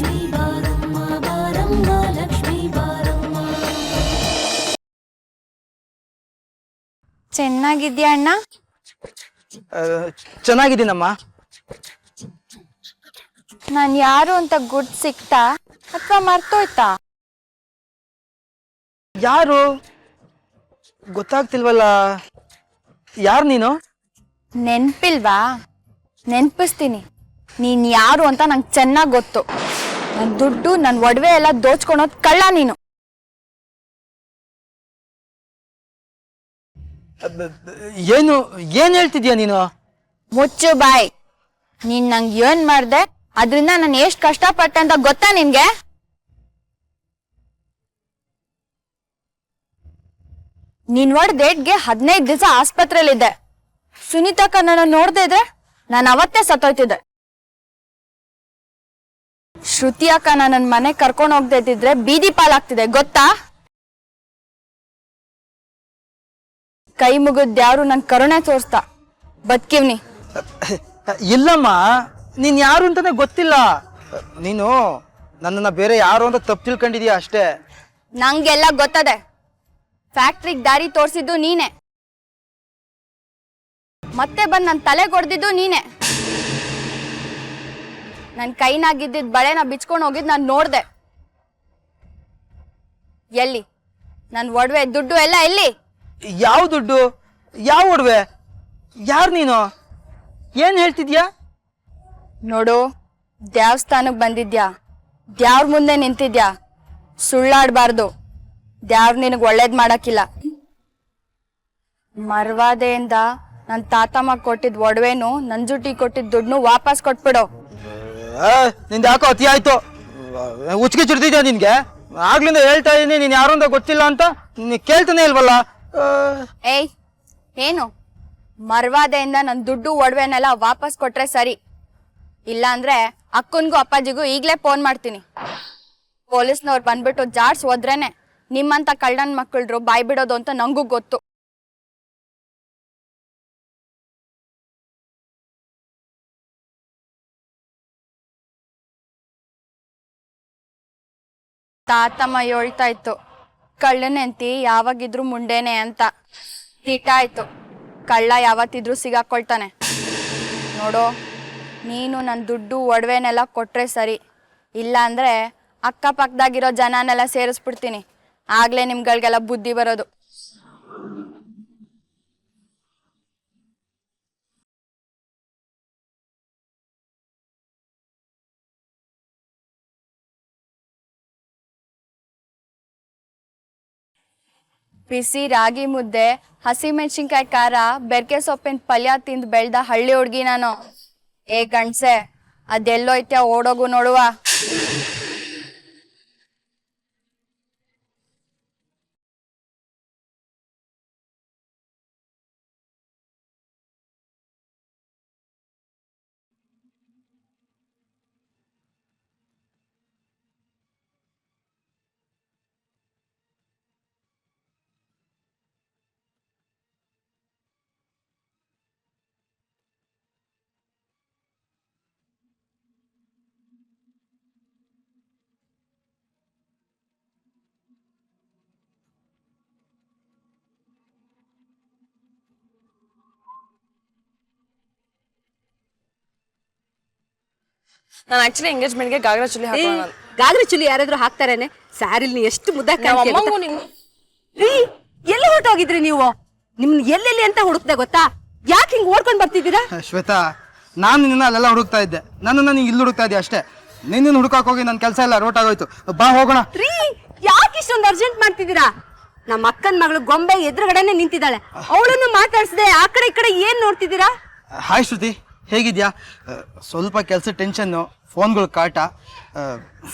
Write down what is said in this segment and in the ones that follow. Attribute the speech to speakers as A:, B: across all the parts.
A: ಲಕ್ಷ್ಮೀ ಬಾರಮ್ಮ ಬಾರಮ್ಮ ಲಕ್ಷ್ಮೀ ಬಾರಮ್ಮ.
B: ಚೆನ್ನಾಗಿದ್ಯಾ ಅಣ್ಣ?
C: ಚೆನ್ನಾಗಿದ್ದೀನಮ್ಮ.
B: ನಾನ್ ಯಾರು ಅಂತ ಗುಡ್ ಸಿಕ್ತಾ ಅಥವಾ ಮರ್ತೋಯ್ತಾ?
C: ಯಾರು ಗೊತ್ತಾಗ್ತಿಲ್ವಲ್ಲ, ಯಾರು ನೀನು?
B: ನೆನ್ಪಿಲ್ವಾ? ನೆನ್ಪಿಸ್ತೀನಿ. ನೀನ್ ಯಾರು ಅಂತ ನಂಗೆ ಚೆನ್ನಾಗ್ ಗೊತ್ತು. ನನ್ ದುಡ್ಡು ನನ್ ಒಡವೆ ಎಲ್ಲ ದೋಚ್ಕೊಳೋದ್ ಕಳ್ಳ ನೀನು.
C: ಏನ್ ಹೇಳ್ತಿದ್ಯಾ ನೀನು?
B: ಮುಚ್ಚು ಬಾಯ್. ನೀನ್ ನಂಗೆ ಏನ್ ಮಾಡ್ದೆ, ಅದ್ರಿಂದ ನಾನು ಎಷ್ಟ್ ಕಷ್ಟಪಟ್ಟೆ ಅಂತ ಗೊತ್ತಾ ನಿನ್ಗೆ? ನೀನ್ ಒಡ್ ಡೇಟ್ಗೆ 15 ದಿವಸ ಆಸ್ಪತ್ರೆಯಲ್ಲಿದ್ದೆ. ಸುನೀತಕ್ಕ ನನ್ನ ನೋಡ್ದೆ ಇದ್ರೆ ನಾನು ಅವತ್ತೇ ಸತ್ತೋಯ್ತಿದ್ದೆ. ಶ್ರುತಿ ಅಕ್ಕ ನನ್ನ ಮನೆ ಕರ್ಕೊಂಡು ಹೋಗ್ದೇ ಇದ್ದಿದ್ರೆ ಬೀದಿ ಪಾಲಾಗ್ತಿದೆ ಗೊತ್ತಾ? ಕೈ ಮುಗಿದ್ ಯಾರು ನಂಗೆ ಕರುಣೆ ತೋರಿಸ್ತಾ ಬದುಕಿವ್ನಿ.
C: ಇಲ್ಲಮ್ಮ, ನೀನ್ ಯಾರು ಅಂತಾನೆ ಗೊತ್ತಿಲ್ಲ. ನೀನು ನನ್ನನ್ನ ಬೇರೆ ಯಾರು ಅಂತ ತಪ್ಪು ತಿಳ್ಕೊಂಡಿದೀಯ ಅಷ್ಟೇ.
B: ನಂಗೆಲ್ಲ ಗೊತ್ತದೆ. ಫ್ಯಾಕ್ಟ್ರಿಗೆ ದಾರಿ ತೋರಿಸಿದ್ದು ನೀನೆ, ಮತ್ತೆ ಬಂದು ನನ್ನ ತಲೆಗೆ ಹೊಡೆದಿದ್ದು ನೀನೆ. ನನ್ನ ಕೈನಾಗಿದ್ದಿದ್ ಬಳೆನ ಬಿಚ್ಕೊಂಡು ಹೋಗಿದ್ ನಾನು ನೋಡ್ದೆ. ಎಲ್ಲಿ ನನ್ನ ಒಡವೆ ದುಡ್ಡು ಎಲ್ಲ ಎಲ್ಲಿ?
C: ಯಾವ ದುಡ್ಡು, ಯಾವ ಒಡವೆ, ಯಾರು ನೀನು? ಏನ್ ಹೇಳ್ತಿದ್ಯಾ?
B: ನೋಡು, ದೇವಸ್ಥಾನಕ್ಕೆ ಬಂದಿದ್ಯಾ, ದ್ಯಾವ್ರ ಮುಂದೆ ನಿಂತಿದ್ಯಾ, ಸುಳ್ಳಾಡ್ಬಾರ್ದು. ದ್ಯಾವ್ರ ನಿನಗೆ ಒಳ್ಳೇದ್ ಮಾಡಕ್ಕಿಲ್ಲ. ಮರ್ವಾದೆಯಿಂದ ನನ್ನ ತಾತಮ್ಮ ಕೊಟ್ಟಿದ್ ಒಡವೆನು ನಂಜುಟಿ ಕೊಟ್ಟಿದ್ ದುಡ್ಡು ವಾಪಸ್ ಕೊಟ್ಬಿಡು.
C: ನಿಂದ ಯಾಕೋ ಅತಿ ಆಯ್ತು. ಉಚ್ಕಿ ಚಿಡ್ತಿದ್ಯಾ ನಿನ್ಗೆ? ಆಗ್ಲಿಂದ ಹೇಳ್ತಾ ಇದೀನಿ ನೀನ್ ಯಾರು ಅಂತ ಗೊತ್ತಿಲ್ಲ ಅಂತ. ಕೇಳ್ತಾನೆ ಇಲ್ವಲ್ಲ.
B: ಏಯ್, ಏನು ಮರ್ವಾದೆಯಿಂದ ನನ್ನ ದುಡ್ಡು ಒಡವೆನೆಲ್ಲ ವಾಪಸ್ ಕೊಟ್ರೆ ಸರಿ. ಇಲ್ಲ ಅಂದ್ರೆ ಅಕ್ಕನ್ಗೂ ಅಪ್ಪಾಜಿಗೂ ಈಗ್ಲೇ ಫೋನ್ ಮಾಡ್ತೀನಿ. ಪೊಲೀಸ್ನವ್ರು ಬಂದ್ಬಿಟ್ಟು ಜಾಡ್ಸ್ ಹೋದ್ರೇನೆ ನಿಮ್ಮಂತ ಕಳ್ಳನ್ ಮಕ್ಕಳ್ರು ಬಾಯ್ ಬಿಡೋದು ಅಂತ ನಂಗೂ ಗೊತ್ತು. ತಾತಮ್ಮ ಹೇಳ್ತಾ ಇತ್ತು, ಕಳ್ಳನೆಂತಿ ಯಾವಾಗಿದ್ರು ಮುಂಡೇನೆ ಅಂತ. ಹಿಟ ಆಯ್ತು, ಕಳ್ಳ ಯಾವತ್ತಿದ್ರು ಸಿಗಾಕೊಳ್ತಾನೆ. ನೋಡೋ, ನೀನು ನನ್ನ ದುಡ್ಡು ಒಡವೆನೆಲ್ಲ ಕೊಟ್ರೆ ಸರಿ. ಇಲ್ಲ ಅಂದ್ರೆ ಅಕ್ಕಪಕ್ಕದಾಗಿರೋ ಜನನೆಲ್ಲ ಸೇರಿಸ್ಬಿಡ್ತೀನಿ. ಆಗ್ಲೇ ನಿಮ್ಗಳಿಗೆಲ್ಲ ಬುದ್ಧಿ ಬರೋದು. ಬಿಸಿ ರಾಗಿ ಮುದ್ದೆ, ಹಸಿಮೆಣಸಿನ್ಕಾಯಿ ಖಾರ, ಬೆರ್ಕೆ ಸೊಪ್ಪಿನ ಪಲ್ಯ ತಿಂದು ಬೆಳ್ದ ಹಳ್ಳಿ ಹುಡ್ಗಿ ನಾನು. ಏ ಗಂಡ್ಸೆ, ಅದೆಲ್ಲೋಯ್ತ್ಯಾ ಓಡೋಗು ನೋಡುವ.
D: ನಾನು ಆಕ್ಚುಲಿ ಎಂಗೇಜ್ಮೆಂಟ್ಗೆ ಗಾಗ್ರಾ ಚುಲಿ ಹಾಕೋಣ.
E: ಗಾಗ್ರಾ ಚುಲಿ ಯಾರಾದ್ರೂ ಹಾಕ್ತಾರೇನೆ? ಸ್ಯಾರಿಲ್ ಎಷ್ಟು ಮುದ್ದಾಗಿ ಎಲ್ಲಿ ಹೊರಟೋಗಿದ್ರಿ ನೀವು? ನಿಮ್ನ ಎಲ್ಲೆಲ್ಲಿ ಅಂತ ಹುಡುಕ್ದೆ ಗೊತ್ತಾ? ಯಾಕೆ ಹಿಂಗ್ ಓಡ್ಕೊಂಡ್ ಬರ್ತಿದ್ದೀರಾ?
C: ಶ್ವೇತಾ, ನಾನು ನಿನ್ನ ಅಲ್ಲೆಲ್ಲ ಹುಡುಕ್ತಾ ಇದ್ದೆ. ನನ್ನನ್ನ ನೀ ಇಲ್ಲಿ ಹುಡುಕ್ತಾ ಇದೆಯಾ ಅಷ್ಟೇ. ನಿನ್ನ ಹುಡುಕಾಕ್ ಹೋಗಿ ನನ್ನ ಕೆಲಸ ಎಲ್ಲ ರೋಟ್ ಆಗೋಯ್ತು. ಬಾ ಹೋಗೋಣ.
E: ಯಾಕೆ ಇಷ್ಟೊಂದು ಅರ್ಜೆಂಟ್ ಮಾಡ್ತಿದ್ದೀರಾ? ನಮ್ಮ ಅಕ್ಕನ ಮಗಳು ಗೊಂಬೆ ಎದುರುಗಡೆನೆ ನಿಂತಿದ್ದಾಳೆ. ಅವಳನ್ನು ಮಾತಾಡ್ಸದೆ ಆ ಕಡೆ ಈ ಕಡೆ ಏನ್ ನೋಡ್ತಿದ್ದೀರಾ?
C: ಹಾಯ್ ಶ್ರುತಿ, ಹೇಗಿದ್ಯಾ? ಸ್ವಲ್ಪ ಕೆಲಸ ಟೆನ್ಷನ್ನು, ಫೋನ್ಗಳು ಕಾಟ.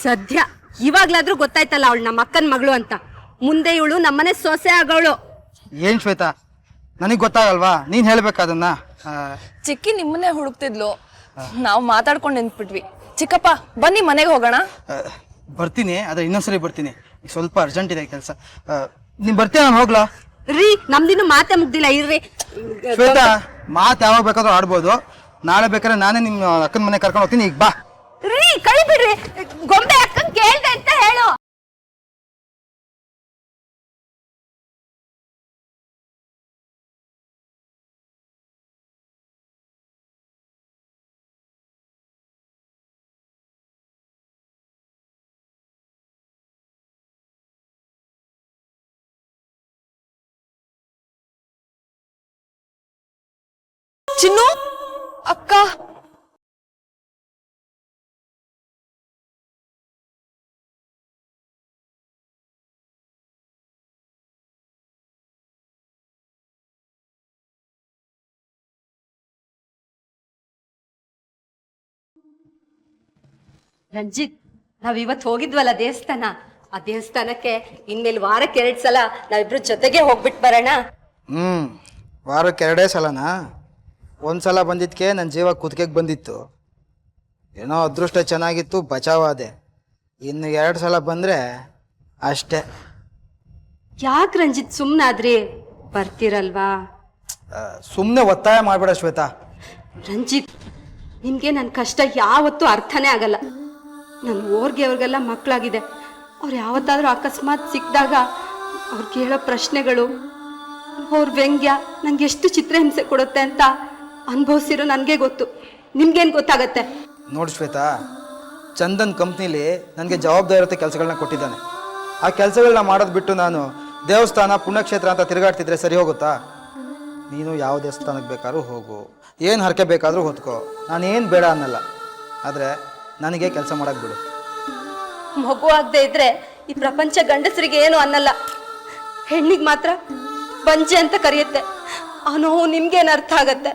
E: ಸದ್ಯ ಇವಾಗ್ಲಾದ್ರೂ ಗೊತ್ತಾಯ್ತಲ್ಲ ಅವಳು ನಮ್ಮ ಅಕ್ಕನ ಮಗಳು ಅಂತ. ಮುಂದೆ ಇವಳು ನಮ್ಮನೆ ಸೊಸೆ ಆಗೋಳು.
C: ಏನ್ ಶ್ವೇತಾ, ನನಗ್ ಗೊತ್ತಾಗಲ್ವಾ? ನೀನ್ ಹೇಳ್ಬೇಕಾದನ್ನ.
D: ಚಿಕ್ಕಿ ನಿಮ್ಮನ್ನೇ ಹುಡುಕ್ತಿದ್ಲು, ನಾವು ಮಾತಾಡ್ಕೊಂಡು ನಿಂತ್ಬಿಟ್ವಿ. ಚಿಕ್ಕಪ್ಪ ಬನ್ನಿ ಮನೆಗೆ ಹೋಗೋಣ.
C: ಬರ್ತೀನಿ, ಆದ್ರೆ ಇನ್ನೊಂದ್ಸರಿ ಬರ್ತೀನಿ. ಸ್ವಲ್ಪ ಅರ್ಜೆಂಟ್ ಇದೆ ಕೆಲಸ. ನೀನ್ ಬರ್ತೀಯ? ನಾನು ಹೋಗ್ಲಾ?
E: ನಮ್ದಿನ್ನು ಮಾತೆ ಮುಗ್ದಿಲ್ಲ ಇರ್ರಿ.
C: ಶ್ವೇತಾ, ಮಾತು ಯಾವಾಗ ಬೇಕಾದ್ರೂ ಆಡ್ಬೋದು. ನಾಳೆ ಬೇಕಾದ್ರೆ ನಾನೇ ನಿಮ್ ಅಕ್ಕನ ಮನೆ ಕರ್ಕೊಂಡು ಹೋಗ್ತೀನಿ. ಈಗ ಬಾ.
E: ಕೈ ಬಿಡ್ರಿ.
D: ಚಿನ್ನು ಅಕ್ಕ
E: ರಂಜಿತ್, ನಾವಿವತ್ತು ಹೋಗಿದ್ವಲ್ಲ ದೇವಸ್ಥಾನ, ಆ ದೇವಸ್ಥಾನಕ್ಕೆ ಇನ್ಮೇಲೆ ವಾರಕ್ಕೆ 2 ಸಲ ನಾವಿಬ್ರು ಜೊತೆಗೆ ಹೋಗ್ಬಿಟ್ಟು ಬರೋಣ.
C: ವಾರಕ್ಕೆ 2 ಸಲನಾ? ಒಂದ್ಸಲ ಬಂದಿದ್ದಕ್ಕೆ ನನ್ನ ಜೀವ ಕುತ್ತಿಗೆಗೆ ಬಂದಿತ್ತು. ಏನೋ ಅದೃಷ್ಟ ಚೆನ್ನಾಗಿತ್ತು, ಬಚಾವಾದೆ. ಇನ್ನು 2 ಸಲ ಬಂದರೆ ಅಷ್ಟೇ.
E: ಯಾಕೆ ರಂಜಿತ್ ಸುಮ್ಮನಾದ್ರಿ? ಬರ್ತೀರಲ್ವಾ?
C: ಸುಮ್ಮನೆ ಒತ್ತಾಯ ಮಾಡಬೇಡ ಶ್ವೇತಾ.
E: ರಂಜಿತ್, ನಿನ್ಗೆ ನನ್ನ ಕಷ್ಟ ಯಾವತ್ತೂ ಅರ್ಥನೇ ಆಗಲ್ಲ. ನನ್ನ ಅವ್ರಿಗೆಲ್ಲ ಮಕ್ಕಳಾಗಿದೆ. ಅವ್ರು ಯಾವತ್ತಾದ್ರೂ ಅಕಸ್ಮಾತ್ ಸಿಕ್ಕಿದಾಗ ಅವ್ರು ಕೇಳೋ ಪ್ರಶ್ನೆಗಳು, ಅವ್ರ ವ್ಯಂಗ್ಯ ನಂಗೆ ಎಷ್ಟು ಚಿತ್ರಹಿಂಸೆ ಕೊಡುತ್ತೆ ಅಂತ ಅನುಭವಿಸಿರೋ ನನಗೆ ಗೊತ್ತು. ನಿಮ್ಗೇನು ಗೊತ್ತಾಗತ್ತೆ?
C: ನೋಡಿ ಶ್ವೇತಾ, ಚಂದನ್ ಕಂಪ್ನಿಲಿ ನನಗೆ ಜವಾಬ್ದಾರಿಯುತ ಕೆಲಸಗಳನ್ನ ಕೊಟ್ಟಿದ್ದಾನೆ. ಆ ಕೆಲಸಗಳನ್ನ ಮಾಡೋದು ಬಿಟ್ಟು ನಾನು ದೇವಸ್ಥಾನ ಪುಣ್ಯಕ್ಷೇತ್ರ ಅಂತ ತಿರುಗಾಡ್ತಿದ್ರೆ ಸರಿ ಹೋಗುತ್ತಾ? ನೀನು ಯಾವ ದೇವಸ್ಥಾನಕ್ಕೆ ಬೇಕಾದ್ರೂ ಹೋಗು, ಏನು ಹರಕೆ ಬೇಕಾದರೂ ಹೊತ್ಕೋ, ನಾನೇನು ಬೇಡ ಅನ್ನಲ್ಲ. ಆದರೆ ನನಗೆ ಕೆಲಸ ಮಾಡೋಕ್ಕೆ ಬಿಡು.
E: ಮಗು ಆಗದೆ ಇದ್ರೆ ಈ ಪ್ರಪಂಚ ಗಂಡಸರಿಗೆ ಏನು ಅನ್ನಲ್ಲ, ಹೆಣ್ಣಿಗೆ ಮಾತ್ರ ಬಂಜೆ ಅಂತ ಕರೆಯುತ್ತೆ. ಆ ನೋವು ನಿಮ್ಗೇನು ಅರ್ಥ ಆಗತ್ತೆ?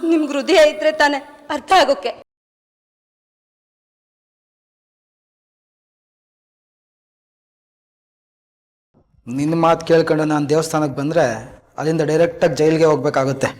E: ನಿಮ್ಗೆ ಹೃದಯ ಇದ್ರೆ ತಾನೆ ಅರ್ಥ ಆಗೋಕೆ.
C: ನಿನ್ನ ಮಾತು ಕೇಳ್ಕೊಂಡು ನಾನು ದೇವಸ್ಥಾನಕ್ಕೆ ಬಂದರೆ ಅಲ್ಲಿಂದ ಡೈರೆಕ್ಟಾಗಿ ಜೈಲಿಗೆ ಹೋಗ್ಬೇಕಾಗುತ್ತೆ.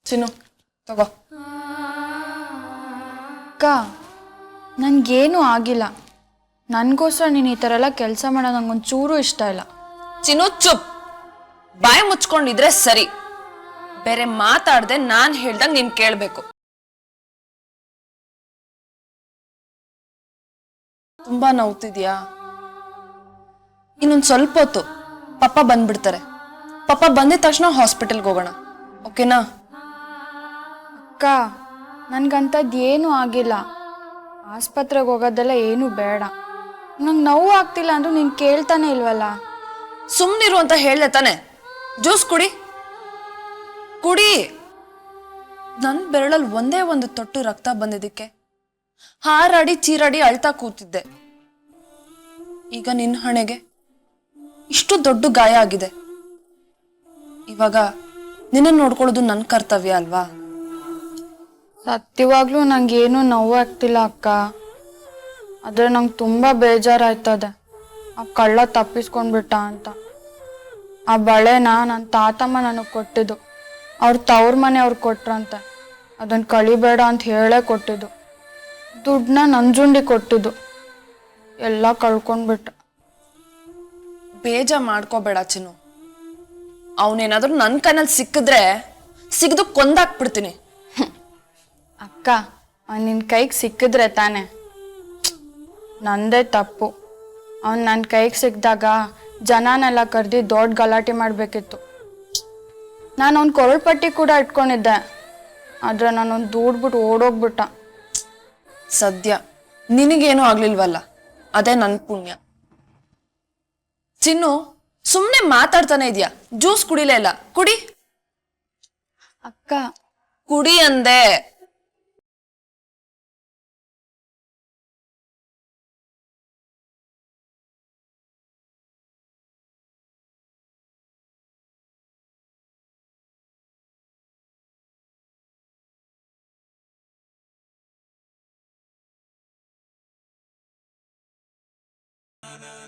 D: ಚಿನ್ನು ತಗೋ.
B: ಅಕ್ಕ, ನನಗೇನು ಆಗಿಲ್ಲ. ನನಗೋಸ್ಕರ ನೀನು ಈ ಥರ ಎಲ್ಲ ಕೆಲಸ ಮಾಡೋದು ನಂಗೊಂಚೂರು ಇಷ್ಟ ಇಲ್ಲ.
D: ಚಿನ್ನು ಚುಪ್, ಬಾಯಿ ಮುಚ್ಕೊಂಡಿದ್ರೆ ಸರಿ. ಬೇರೆ ಮಾತಾಡ್ದೆ ನಾನ್ ಹೇಳ್ದಂಗ್ ನೀನ್ ಕೇಳ್ಬೇಕು. ತುಂಬಾ ನೋವ್ತಿದ್ಯಾ? ಇನ್ನೊಂದ್ ಸ್ವಲ್ಪ ಹೊತ್ತು ಪಪ್ಪ ಬಂದ್ಬಿಡ್ತಾರೆ. ಪಪ್ಪ ಬಂದಿದ ತಕ್ಷಣ ಹಾಸ್ಪಿಟಲ್ಗೆ ಹೋಗೋಣ, ಓಕೆನಾ?
B: ಅಕ್ಕ, ನನಗಂಥದ್ದು ಏನೂ ಆಗಿಲ್ಲ. ಆಸ್ಪತ್ರೆಗೆ ಹೋಗೋದೆಲ್ಲ ಏನೂ ಬೇಡ. ನಂಗೆ ನೋವು ಆಗ್ತಿಲ್ಲ ಅಂದ್ರೂ ನೀನು ಕೇಳ್ತಾನೆ ಇಲ್ವಲ್ಲ.
D: ಸುಮ್ಮನಿರು ಅಂತ ಹೇಳ್ದೆ ತಾನೆ. ಜ್ಯೂಸ್ ಕುಡಿ ಕುಡಿ. ನನ್ನ ಬೆರಳಲ್ಲಿ ಒಂದೇ ಒಂದು ತೊಟ್ಟು ರಕ್ತ ಬಂದಿದ್ದಕ್ಕೆ ಹಾರಾಡಿ ಚೀರಾಡಿ ಅಳ್ತಾ ಕೂತಿದ್ದೆ. ಈಗ ನಿನ್ನ ಹಣೆಗೆ ಇಷ್ಟು ದೊಡ್ಡ ಗಾಯ ಆಗಿದೆ. ಇವಾಗ ನಿನ್ನ ನೋಡ್ಕೊಳ್ಳೋದು ನನ್ನ ಕರ್ತವ್ಯ ಅಲ್ವಾ?
B: ಸತ್ಯವಾಗ್ಲೂ ನಂಗೇನು ನೋವು ಆಗ್ತಿಲ್ಲ ಅಕ್ಕ. ಆದರೆ ನಂಗೆ ತುಂಬ ಬೇಜಾರಾಯ್ತದೆ. ಆ ಕಳ್ಳ ತಪ್ಪಿಸ್ಕೊಂಡ್ಬಿಟ್ಟ ಅಂತ. ಆ ಬಳೆನ ನನ್ನ ತಾತಮ್ಮ ನನಗೆ ಕೊಟ್ಟಿದ್ದು. ಅವ್ರ ತವ್ರ ಮನೆ ಅವ್ರು ಕೊಟ್ರಂತೆ. ಅದನ್ನು ಕಳಿಬೇಡ ಅಂತ ಹೇಳೇ ಕೊಟ್ಟಿದ್ದು. ದುಡ್ಡನ್ನ ನಂಜುಂಡಿ ಕೊಟ್ಟಿದ್ದು. ಎಲ್ಲ ಕಳ್ಕೊಂಡ್ಬಿಟ್ಟ.
D: ಬೇಜ ಮಾಡ್ಕೋಬೇಡ ಚಿನ್ನು. ಅವನೇನಾದ್ರೂ ನನ್ನ ಕೈನಲ್ಲಿ ಸಿಕ್ಕಿದ್ರೆ ಸಿಗದು ಕೊಂದಾಕ್ಬಿಡ್ತೀನಿ.
B: ಅಕ್ಕ, ನಿನ್ನ ಕೈಗೆ ಸಿಕ್ಕಿದ್ರೆ ತಾನೆ. ನಂದೇ ತಪ್ಪು. ಅವ್ನು ನನ್ನ ಕೈಗೆ ಸಿಕ್ಕಿದಾಗ ಜನನೆಲ್ಲ ಕರೆದು ದೊಡ್ಡ ಗಲಾಟೆ ಮಾಡಬೇಕಿತ್ತು. ನಾನು ಅವ್ನ ಕೊರಳ್ಪಟ್ಟಿ ಕೂಡ ಇಟ್ಕೊಂಡಿದ್ದೆ. ಆದರೆ ನಾನೊಂದು ದೂಡ್ಬಿಟ್ಟು ಓಡೋಗ್ಬಿಟ್ಟ.
D: ಸದ್ಯ ನಿನಗೇನು ಆಗ್ಲಿಲ್ವಲ್ಲ, ಅದೇ ನನ್ನ ಪುಣ್ಯ. ಚಿನ್ನು, ಸುಮ್ಮನೆ ಮಾತಾಡ್ತಾನೆ ಇದೆಯಾ? ಜ್ಯೂಸ್ ಕುಡಿಲೇ ಇಲ್ಲ, ಕುಡಿ.
B: ಅಕ್ಕ,
D: ಕುಡಿ ಅಂದೆ.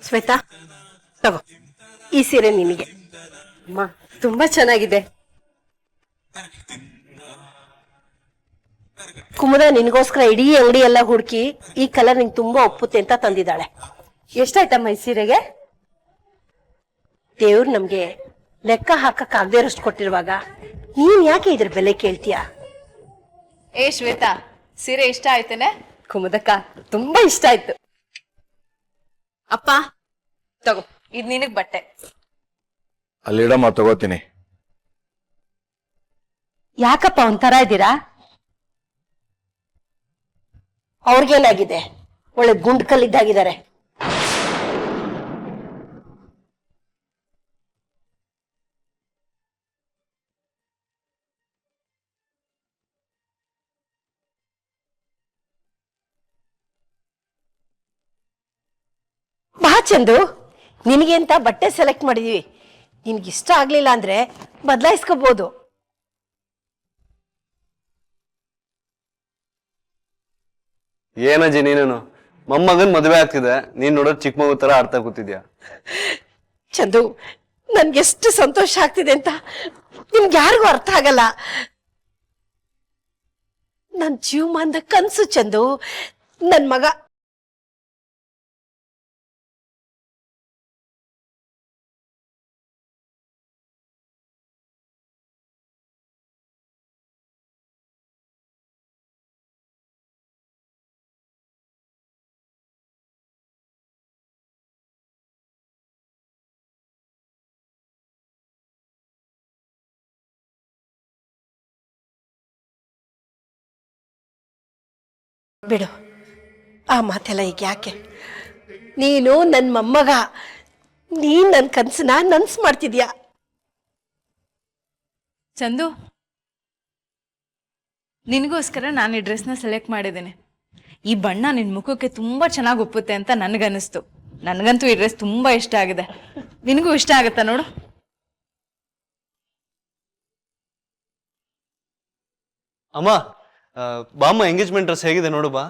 E: ಶ್ವೇತಾ, ತಗೋ, ಈ ಸೀರೆ ನಿನಗೆ. ಅಮ್ಮ, ತುಂಬಾ ಚೆನ್ನಾಗಿದೆ.
F: ಕುಮುದ ನಿನಗೋಸ್ಕರ ಇಡೀ ಅಂಗಡಿ ಎಲ್ಲ ಹುಡುಕಿ ಈ ಕಲರ್ ನಿಂಗೆ ತುಂಬಾ ಒಪ್ಪುತ್ತೆ ಅಂತ ತಂದಿದ್ದಾಳೆ.
E: ಎಷ್ಟಾಯ್ತಮ್ಮ ಈ ಸೀರೆಗೆ?
F: ದೇವ್ರು ನಮ್ಗೆ ಲೆಕ್ಕ ಹಾಕಕ್ಕಾಗದೇ ಇರೋಷ್ಟು ಕೊಟ್ಟಿರುವಾಗ ನೀನ್ ಯಾಕೆ ಇದ್ರ ಬೆಲೆ ಕೇಳ್ತೀಯ?
D: ಏ ಶ್ವೇತಾ, ಸೀರೆ ಇಷ್ಟ ಆಯ್ತೇನೆ?
E: ಕುಮುದಕ್ಕ ತುಂಬಾ ಇಷ್ಟ ಆಯ್ತು.
D: ಅಪ್ಪ ತಗೋ, ಇದ್ ನಿನಗ್ ಬಟ್ಟೆ.
G: ಅಲ್ಲಿಡಮ್ಮ, ತಗೋತೀನಿ.
F: ಯಾಕಪ್ಪ ಒಂಥರ ಇದ್ದೀರಾ? ಅವ್ರಿಗೇನಾಗಿದೆ? ಒಳ್ಳೆ ಗುಂಡ್ ಕಲ್ಲಿದ್ದಾಗಿದ್ದಾರೆ. ಬಾ ಚಂದು, ನಿನಗೆ ಅಂತ ಬಟ್ಟೆ ಸೆಲೆಕ್ಟ್ ಮಾಡಿದೀವಿ. ನಿನ್ಗಿಷ್ಟ ಆಗ್ಲಿಲ್ಲ ಅಂದ್ರೆ ಬದಲಾಯಿಸ್ಕೋಬಹುದು.
H: ಏನಜ್ಜಿ ನೀನು ಮೊಮ್ಮಗನ್ ಮದುವೆ ಆಗ್ತಿದೆ, ನೀನ್ ನೋಡೋದ್ ಚಿಕ್ಕ ಮಗು ತರ ಆಡ್ತಾ ಕೂತಿದ್ಯಾ.
F: ಚಂದು, ನನ್ಗೆಷ್ಟು ಸಂತೋಷ ಆಗ್ತಿದೆ ಅಂತ ನಿಮ್ಗೆ ಯಾರಿಗೂ ಅರ್ಥ ಆಗಲ್ಲ. ನನ್ ಜೀವಮಾನದ ಕನ್ಸು ಚಂದು, ನನ್ ಮಗ. ಬಿಡು, ಆ ಮಾತೆಲ್ಲ ಈಗ ಯಾಕೆ? ನೀನು ನನ್ನ ಮೊಮ್ಮಗ, ನೀನ್ ನನ್ನ ಕನ್ಸನ್ನ ನನ್ಸ್ ಮಾಡ್ತಿದ್ಯಾ.
I: ಚಂದು, ನಿನಗೋಸ್ಕರ ನಾನು ಈ ಡ್ರೆಸ್ನ ಸೆಲೆಕ್ಟ್ ಮಾಡಿದ್ದೇನೆ. ಈ ಬಣ್ಣ ನಿನ್ನ ಮುಖಕ್ಕೆ ತುಂಬ ಚೆನ್ನಾಗಿ ಒಪ್ಪುತ್ತೆ ಅಂತ ನನಗನ್ನಿಸ್ತು. ನನಗಂತೂ ಈ ಡ್ರೆಸ್ ತುಂಬ ಇಷ್ಟ ಆಗಿದೆ. ನಿನಗೂ ಇಷ್ಟ ಆಗುತ್ತಾ ನೋಡು?
H: ಅಮ್ಮ, ಬಾಮ್ಮ ಎಂಗೇಜ್ಮೆಂಟ್ ಡ್ರೆಸ್ ಹೇಗಿದೆ ನೋಡು ಬಾ.